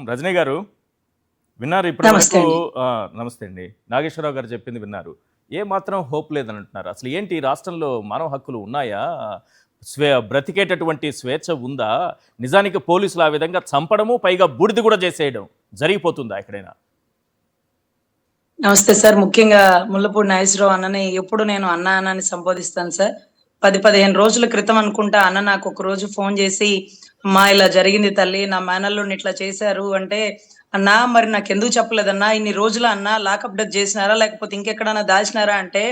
రజనీ గారు విన్నారు ఇప్పటి నమస్తే వరకు. అండి. నమస్తే అండి. నాగేశ్వరరావు గారు చెప్పింది విన్నారు. ఏ మాత్రం హోప్ లేదని అంటున్నారు. అసలు ఏంటి ఈ రాష్ట్రంలో మానవ హక్కులు ఉన్నాయా? బ్రతికేటటువంటి స్వేచ్ఛ ఉందా? నిజానికి పోలీసులు ఆ విధంగా చంపడము, పైగా బూడిద కూడా చేసేయడం జరిగిపోతుందా ఎక్కడైనా? నమస్తే సార్. ముఖ్యంగా ముల్లపూడి నాగేశ్వరరావు అన్నని ఎప్పుడు నేను అన్న అని సంబోధిస్తాను సార్. 10-15 రోజుల క్రితం అనుకుంటా అన్న నాకు ఒక రోజు ఫోన్ చేసి, అమ్మా ఇలా జరిగింది తల్లి, నా మేనల్లుడిని ఇట్లా చేశారు అంటే, అన్నా మరి నాకెందుకు చెప్పలేదన్నా, ఇన్ని రోజులు అన్నా లాకప్ డెత్ చేసినారా లేకపోతే ఇంకెక్కడన్నా దాచినారా అంటే,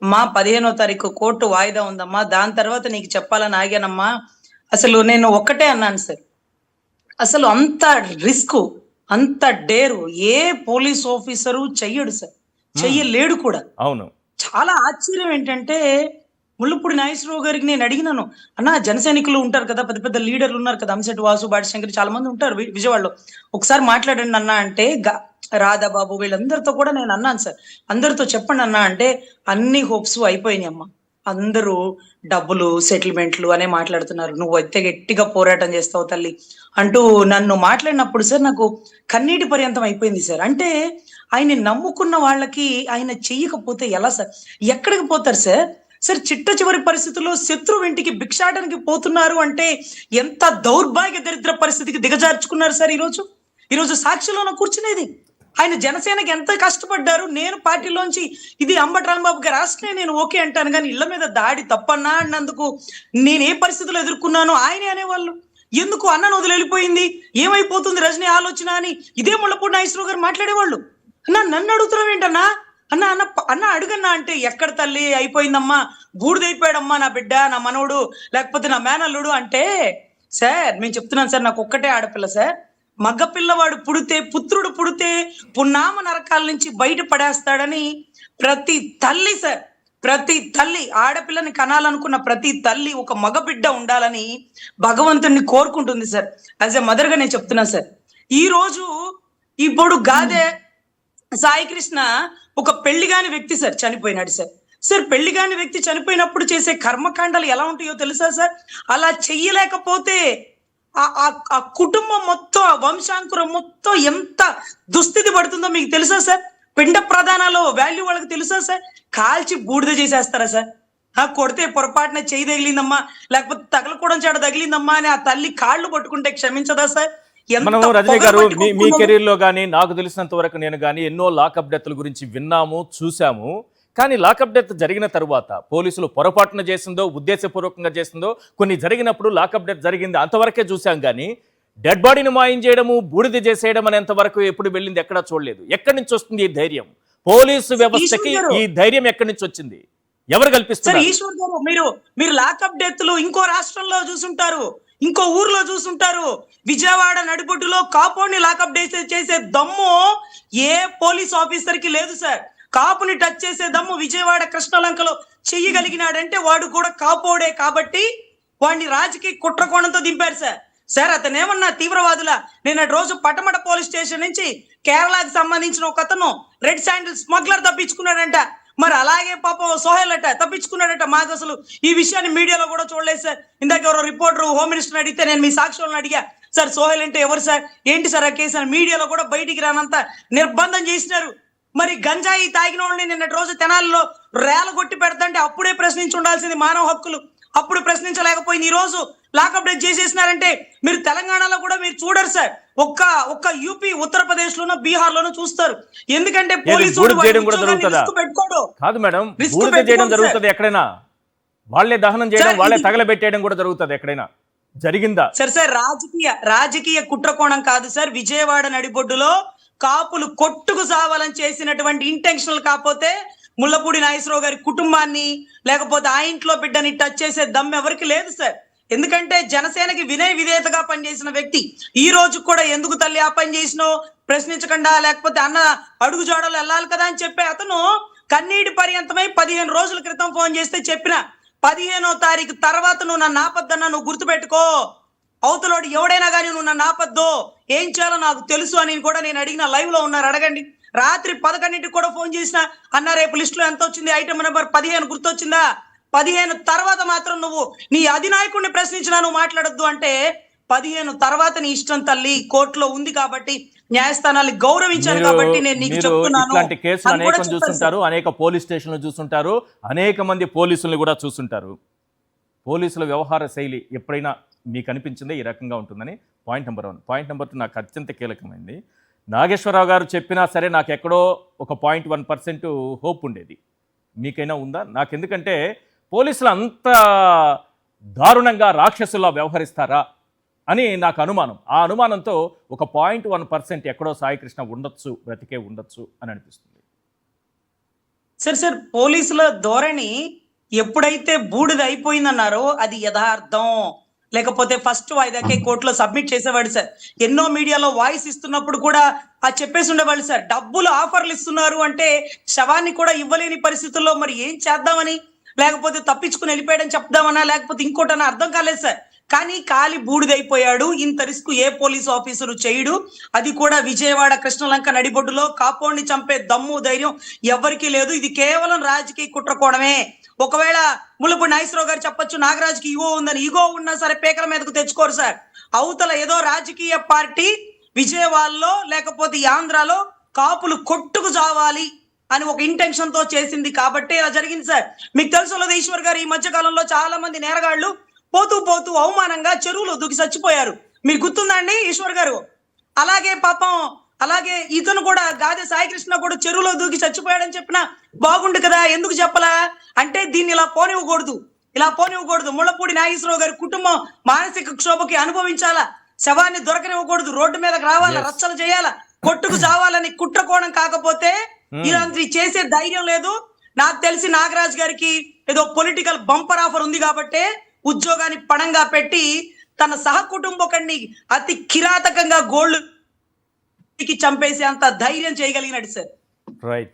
అమ్మా 15వ తారీఖు కోర్టు వాయిదా ఉందమ్మా, దాని తర్వాత నీకు చెప్పాలని ఆగానమ్మా. అసలు నేను ఒక్కటే అన్నాను సార్, అసలు అంత రిస్క్, అంత డేరు ఏ పోలీస్ ఆఫీసరు చెయ్యడు సార్, చెయ్యలేడు కూడా. అవును. చాలా ఆశ్చర్యం ఏంటంటే, ముల్లపూడి నాగేశ్వరరావు గారికి నేను అడిగినాను, అన్న జన సైనికులు ఉంటారు కదా, పెద్ద పెద్ద లీడర్లు ఉన్నారు కదా, అంశెట్టి వాసు, బాడి శంకర్, చాలా మంది ఉంటారు విజయవాడలో, ఒకసారి మాట్లాడండి అన్న అంటే, రాధాబాబు వీళ్ళందరితో కూడా నేను అన్నాను సార్, అందరితో చెప్పండి అన్న అంటే, అన్ని హోప్స్ అయిపోయినాయి అమ్మ, అందరూ డబ్బులు సెటిల్మెంట్లు అనే మాట్లాడుతున్నారు, నువ్వు అయితే గట్టిగా పోరాటం చేస్తావు తల్లి అంటూ నన్ను మాట్లాడినప్పుడు సార్ నాకు కన్నీటి పర్యంతం అయిపోయింది సార్. అంటే ఆయన నమ్ముకున్న వాళ్ళకి ఆయన చెయ్యకపోతే ఎలా సార్? ఎక్కడికి పోతారు సార్? సార్ చిట్ట చివరి పరిస్థితుల్లో శత్రువు ఇంటికి భిక్షాటనకి పోతున్నారు అంటే ఎంత దౌర్భాగ్య దరిద్ర పరిస్థితికి దిగజార్చుకున్నారు సార్. ఈరోజు సాక్షిలోన కూర్చునేది ఆయన జనసేనకి ఎంత కష్టపడ్డారు. నేను పార్టీలోంచి ఇది అంబటి రాంబాబు గారు రాష్ట్రే నేను ఓకే అంటాను, కానీ ఇళ్ల మీద దాడి తప్పన్నా అన్నందుకు నేను ఏ పరిస్థితులు ఎదుర్కొన్నానో ఆయనే అనేవాళ్ళు. ఎందుకు అన్నను వదిలి వెళ్ళిపోయింది, ఏమైపోతుంది రజనీ ఆలోచన అని ఇదే ముల్లపూడి నాగేశ్వరరావు గారు మాట్లాడేవాళ్ళు. అన్నా నన్ను అడుగుతున్నావు ఏంటన్నా, అన్న అన్న అన్న అడుగన్నా అంటే, ఎక్కడ తల్లి అయిపోయిందమ్మా, బూడిదైపోయాడమ్మా నా బిడ్డ, నా మనవడు, లేకపోతే నా మేనల్లుడు అంటే, సార్ నేను చెప్తున్నాను సార్, నాకు ఒక్కటే ఆడపిల్ల సార్, మగ పిల్లవాడు పుడితే, పుత్రుడు పుడితే పున్నామ నరకాల నుంచి బయట పడేస్తాడని ప్రతి తల్లి సార్, ప్రతి తల్లి ఆడపిల్లని కనాలనుకున్న ప్రతి తల్లి ఒక మగ బిడ్డ ఉండాలని భగవంతుడిని కోరుకుంటుంది సార్. యాజ్ ఎ మదర్ గా నేను చెప్తున్నా సార్. ఈ రోజు ఇప్పుడు గాదే సాయి కృష్ణ ఒక పెళ్లిగాని వ్యక్తి సార్, చనిపోయినాడు సార్. సార్ పెళ్లిగాని వ్యక్తి చనిపోయినప్పుడు చేసే కర్మకాండాలు ఎలా ఉంటాయో తెలుసా సార్? అలా చెయ్యలేకపోతే ఆ కుటుంబం మొత్తం, ఆ వంశాంకురం మొత్తం ఎంత దుస్థితి పడుతుందో మీకు తెలుసా సార్? పిండ ప్రధానాలు వాల్యూ వాళ్ళకి తెలుసా సార్? కాల్చి బూడిద చేసేస్తారా సార్? కొడితే పొరపాటున చెయ్యి తగిలిందమ్మా, లేకపోతే తగలకూడం చేడ తగిలిందమ్మా అని ఆ తల్లి కాళ్ళు పట్టుకుంటే క్షమించదా సార్? మనం రజనీ గారు మీ కెరీర్ లో కానీ నాకు తెలిసినంత వరకు నేను కానీ ఎన్నో లాకప్ డెత్ల గురించి విన్నాము, చూసాము. కానీ లాకప్ డెత్ జరిగిన తరువాత పోలీసులు పొరపాటున చేసిందో ఉద్దేశపూర్వకంగా చేసిందో, కొన్ని జరిగినప్పుడు లాకప్ డెత్ జరిగింది అంతవరకే చూసాం. కానీ డెడ్ బాడీని మాయం చేయడము, బూడిద చేసేయడం అనేంత వరకు ఎప్పుడు వెళ్ళింది ఎక్కడా చూడలేదు. ఎక్కడి నుంచి వస్తుంది ఈ ధైర్యం? పోలీసు వ్యవస్థకి ఈ ధైర్యం ఎక్కడి నుంచి వచ్చింది? ఎవరు కల్పిస్తారు? ఈశ్వర్ గారు, మీరు లాకప్ డెత్లు ఇంకో రాష్ట్రంలో చూసుంటారు, ఇంకో ఊర్లో చూసుంటారు. విజయవాడ నడిబొడ్డులో కాపోని లాకప్ చేసే దమ్ము ఏ పోలీస్ ఆఫీసర్ కి లేదు సార్. కాపుని టచ్ చేసే దమ్ము విజయవాడ కృష్ణలంకలో చెయ్యగలిగినాడంటే వాడు కూడా కాపోడే కాబట్టి వాడిని రాజకీయ కుట్రకోణంతో దింపారు సార్. సార్ అతను ఏమన్నా తీవ్రవాదుల? నేను రోజు పటమట పోలీస్ స్టేషన్ నుంచి కేరళకి సంబంధించిన ఒక అతను రెడ్ శాండిల్ స్మగ్లర్ తప్పించుకున్నాడంట. మరి అలాగే పాపం సోహెల్ అట తప్పించుకున్నాడట. మాకు అసలు ఈ విషయాన్ని మీడియాలో కూడా చూడలేదు సార్. ఇందాక ఎవరో రిపోర్టర్ హోమ్ మినిస్టర్ అడిగితే నేను మీ సాక్షులను అడిగా, సార్ సోహెల్ అంటే ఎవరు సార్, ఏంటి సార్ ఆ కేసు అని. మీడియాలో కూడా బయటికి రానంత నిర్బంధం చేసినారు. మరి గంజాయి తాగిన వాళ్ళని నిన్నటి రోజు తెనాలిలో రేల కొట్టి పెడతంటే అప్పుడే ప్రశ్నించి ఉండాల్సింది మానవ హక్కులు, అప్పుడు ప్రశ్నించలేకపోయింది. ఈ రోజు లాకప్ డెత్ చేసేసినారంటే మీరు తెలంగాణలో కూడా మీరు చూడరు సార్. ఒక్క యూపీ, ఉత్తరప్రదేశ్ లోనో బీహార్ లోనో చూస్తారు. ఎందుకంటే పోలీసులు కాదు మేడం, బూడిద చేయడం జరుగుతుంది ఎక్కడైనా, వాళ్ళే దహనం చేయడం, వాళ్ళే తగలబెట్టేయడం కూడా జరుగుతుంది ఎక్కడైనా. జరిగిందా సార్? రాజకీయ కుట్రకోణం కాదు సార్. విజయవాడ నడిబొడ్డులో కాపులు కొట్టుకు సావాలని చేసినటువంటి ఇంటెన్షనల్ కాకపోతే ముల్లపూడి నాగేశ్వరరావు గారి కుటుంబాన్ని, లేకపోతే ఆ ఇంట్లో బిడ్డని టచ్ చేసే దమ్ ఎవరికి లేదు సార్. ఎందుకంటే జనసేనకి వినయ విధేయతగా పనిచేసిన వ్యక్తి ఈ రోజు కూడా ఎందుకు తల్లి ఆ పని చేసినావు ప్రశ్నించకుండా, లేకపోతే అన్న అడుగు జాడలు వెళ్ళాలి కదా అని చెప్పే అతను కన్నీటి పర్యంతమై 15 రోజుల క్రితం ఫోన్ చేస్తే చెప్పిన, 15వ తారీఖు తర్వాత నువ్వు నన్ను ఆపద్దన్నా, నువ్వు గుర్తుపెట్టుకో, అవతలోడు ఎవడైనా కానీ నువ్వు నన్ను ఆపద్దు, ఏం చేయాలో నాకు తెలుసు అని కూడా నేను అడిగిన. లైవ్ లో ఉన్నారు, అడగండి. రాత్రి 11ంటికి కూడా ఫోన్ చేసిన, అన్న రేపు లిస్ట్ లో ఎంత వచ్చింది, ఐటమ్ నెంబర్ 15 గుర్తొచ్చిందా? 15 తర్వాత మాత్రం నువ్వు నీ అధినాయకుడిని ప్రశ్నించినా నువ్వు మాట్లాడొద్దు అంటే 15 తర్వాత నీ ఇష్టం తల్లి, కోర్టులో ఉంది కాబట్టి న్యాయస్థానాన్ని గౌరవించాను మీరు కాబట్టి నేను నీకు మీరు చెప్తున్నాను ఇట్లాంటి కేసులు అని కూడా అనేకం చెప్పారు చూస్తుంటారు, అనేక పోలీస్ స్టేషన్లు చూస్తుంటారు, అనేక మంది పోలీసుల్ని కూడా చూస్తుంటారు. పోలీసుల వ్యవహార శైలి ఎప్పుడైనా మీకు అనిపించిందే ఈ రకంగా ఉంటుందని? Point number 1. పాయింట్ నెంబర్ 2 నాకు అత్యంత కీలకమైంది. నాగేశ్వరరావు గారు చెప్పినా సరే నాకు ఎక్కడో ఒక 0.1% హోప్ ఉండేది. మీకైనా ఉందా? నాకు ఎందుకంటే పోలీసులు అంత దారుణంగా రాక్షసులా వ్యవహరిస్తారా అని నాకు అనుమానం. ఆ అనుమానంతో ఒక 0.1% ఎక్కడో సాయికృష్ణ ఉండొచ్చు, బ్రతికే ఉండొచ్చు అని అనిపిస్తుంది. సార్ పోలీసుల ధోరణి ఎప్పుడైతే బూడిద అయిపోయిందన్నారో అది యథార్థం. లేకపోతే ఫస్ట్ వాయిదాకే కోర్టులో సబ్మిట్ చేసేవాడు సార్. ఎన్నో మీడియాలో వాయిస్ ఇస్తున్నప్పుడు కూడా చెప్పేసి ఉండేవాళ్ళు సార్, డబ్బులు ఆఫర్లు ఇస్తున్నారు అంటే శవాన్ని కూడా ఇవ్వలేని పరిస్థితుల్లో మరి ఏం చేద్దామని, లేకపోతే తప్పించుకుని వెళ్ళిపోయాడని చెప్దామన్నా, లేకపోతే ఇంకోటన్నా అర్థం కాలేదు సార్. కానీ కాలి బూడిదైపోయాడు. ఇంత రిస్క్ ఏ పోలీసు ఆఫీసరు చేయడు. అది కూడా విజయవాడ కృష్ణలంక నడిబొడ్డులో కాపోడిని చంపే దమ్ము ధైర్యం ఎవరికీ లేదు. ఇది కేవలం రాజకీయ కుట్రకోవడమే. ఒకవేళ ములుపు నాగేశ్వరరావు గారు చెప్పొచ్చు నాగరాజుకి ఈగో ఉందని. ఈగో ఉన్నా సరే పేకల మీదకు తెచ్చుకోరు సార్. అవతల ఏదో రాజకీయ పార్టీ విజయవాడలో లేకపోతే ఈ ఆంధ్రాలో కాపులు కొట్టుకు చావాలి అని ఒక ఇంటెన్షన్ తో చేసింది కాబట్టి ఇలా జరిగింది సార్. మీకు తెలుసు ఈశ్వర్ గారు ఈ మధ్య కాలంలో చాలా మంది నేరగాళ్లు పోతూ పోతూ అవమానంగా చెరువులో దూకి చచ్చిపోయారు. మీకు గుర్తుందండి ఈశ్వర్ గారు? అలాగే పాపం అలాగే ఇతను కూడా గాదె సాయికృష్ణ కూడా చెరువులో దూకి చచ్చిపోయాడని చెప్పినా బాగుండు కదా. ఎందుకు చెప్పలా అంటే దీన్ని ఇలా పోనివ్వకూడదు. ముళ్ళపూడి నాగేశ్వరరావు గారి కుటుంబం మానసిక క్షోభకి అనుభవించాలా, శవాన్ని దొరకనివ్వకూడదు, రోడ్డు మీదకి రావాలా, రచ్చలు చేయాలా, కొట్టుకు చావాలని కుట్రకోణం కాకపోతే ఇలాంటి చేసే ధైర్యం లేదు. నాకు తెలిసి నాగరాజు గారికి ఏదో పొలిటికల్ బంపర్ ఆఫర్ ఉంది కాబట్టి ఉద్యోగాన్ని పణంగా పెట్టి తన సహకుటుంబకుడిని అతి కిరాతకంగా గోల్డ్ చంపేసి అంత ధైర్యం చేయగలిగినాడు సార్. రైట్.